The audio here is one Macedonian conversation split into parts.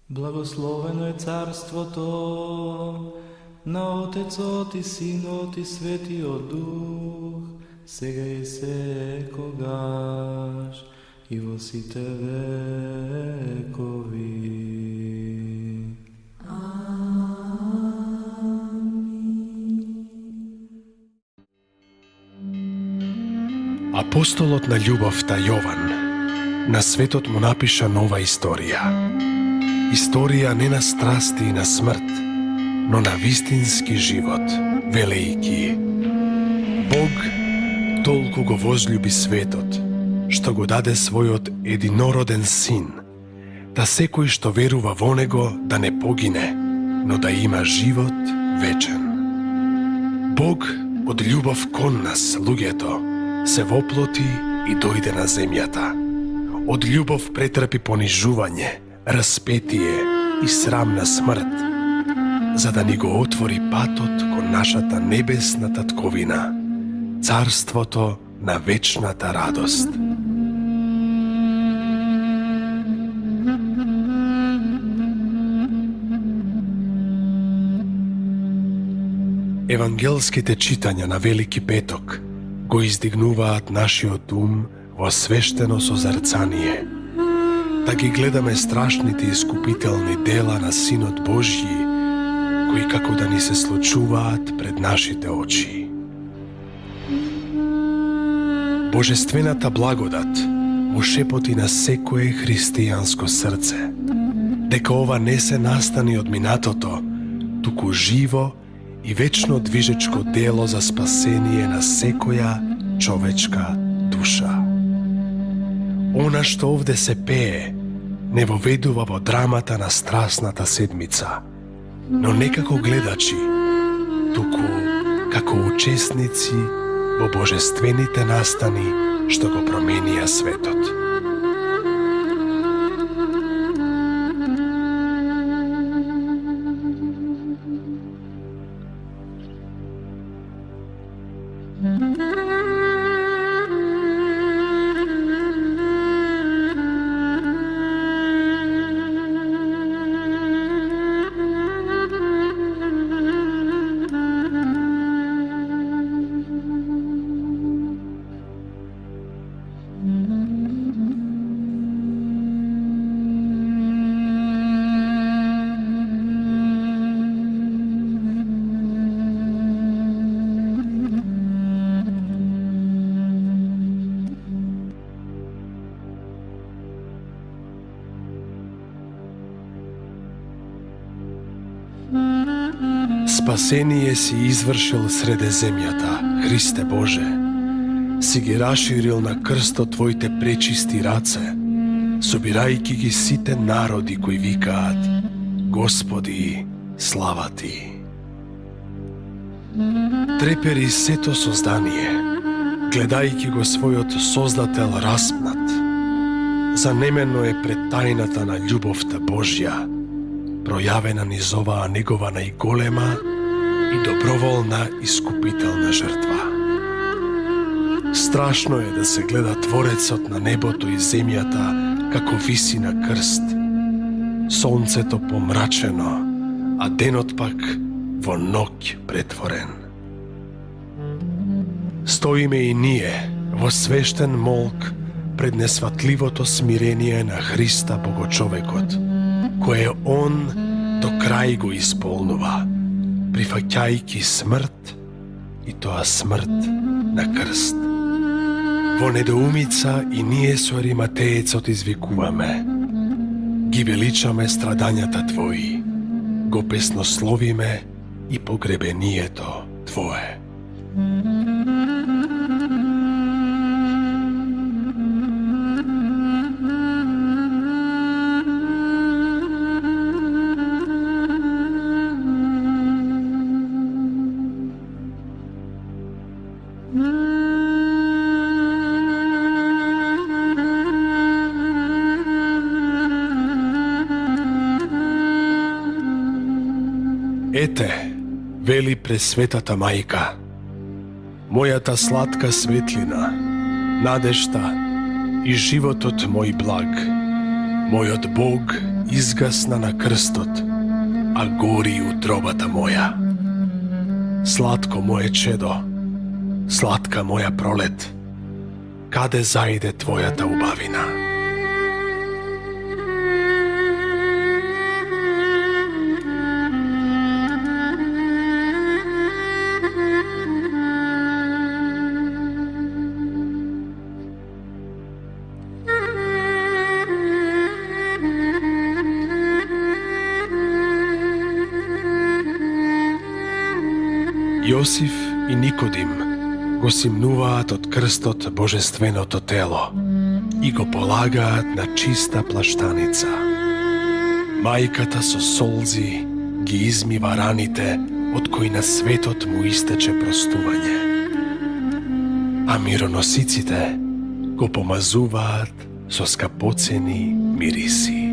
Благословено е царството на Отецот и Синот и Светиот Дух, сега и секогаш и во сите векови. Апостолот на љубовта Јован на светот му напиша нова историја. Историја не на страсти и на смрт, но на вистински живот, велејки: Бог толку го возљуби светот, што го даде својот единороден син, да секој што верува во него да не погине, но да има живот вечен. Бог од љубов кон нас, луѓето, се воплоти и дојде на земјата. Од љубов претрпи понижување, распетие и срамна смрт, за да ни го отвори патот кон нашата небесна татковина, царството на вечната радост. Евангелските читања на Велики петок го издигнуваат нашиот ум во свештено созерцание, да ги гледаме страшните искупителни дела на Синот Божји, кои како да ни се случуваат пред нашите очи. Божествената благодат му шепоти на секое христијанско срце, дека ова не се настани од минатото, туку живо и вечно движечко дело за спасение на секоја човечка душа. Она што овде се пее, не воведува во драмата на страсната седмица, но не како гледачи, туку како учесници во божествените настани што го променија светот. Спасение си извршил среде земјата, Христе Боже, си ги расширил на крстот Твоите пречисти раце, собирајќи ги сите народи кои викаат: Господи, слава Ти. Трепери сето создание, гледајќи го својот Создател распнат. Занемено е пред тајната на љубовта Божја, пројавена низ оваа негова најголема и доброволна искупителна жртва. Страшно е да се гледа Творецот на небото и земјата како виси на крст, сонцето помрачено, а денот пак во ноќ претворен. Стоиме и ние во свештен молк пред несватливото смирение на Христа Богочовекот, кое Он до крај го исполнува, прифаќајќи смрт, и тоа смрт на крст. Во недоумица и ние со Ариматеецот извикуваме: ги величаме страдањата Твои, го песнословиме и погребението Твое. Ете, вели Пресветата Мајка, мојата сладка светлина, надежта и животот мој благ, Мојот Бог изгасна на крстот, а гори утробата моја. Сладко моje чедо, сладка моја пролет, каде заиде твојата убавина? Јосиф и Никодим го симнуваат од крстот божественото тело и го полагаат на чиста плаштаница. Мајката со солзи ги измива раните од кои на светот му истече простување. А мироносиците го помазуваат со скапоцени мириси.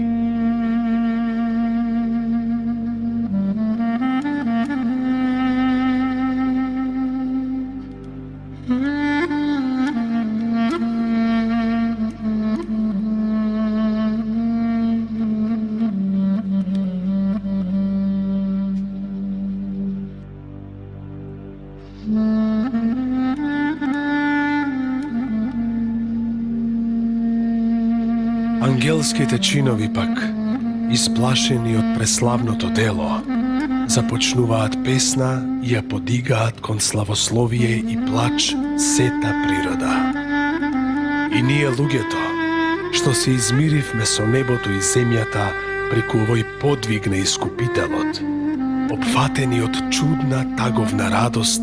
Ангелските чинови пак, исплашени од преславното дело, започнуваат песна и ја подигаат кон славословие и плач сета природа. И ние луѓето, што се измиривме со небото и земјата преку овој подвиг на Искупителот, опфатени од чудна таговна радост,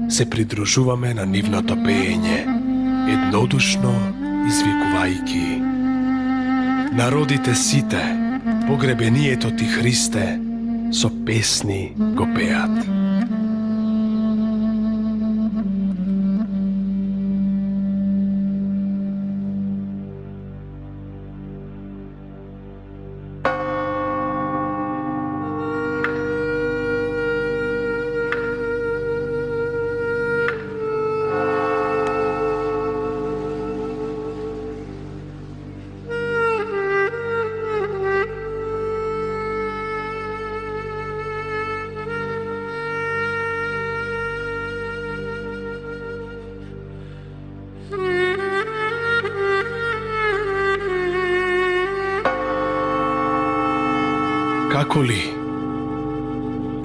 се придружуваме на нивното пеење, еднодушно извикувајќи: народите сите, погребението ти Христе, со песни го пеат.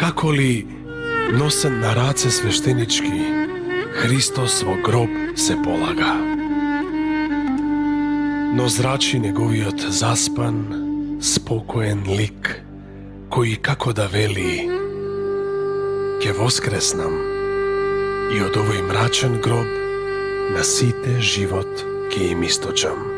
Како ли носен на раце свештенички, Христос во гроб се полага. Но зрачи неговиот заспан, спокоен лик, кој како да вели: ќе воскреснам и од овој мрачен гроб на сите живот ќе им источам.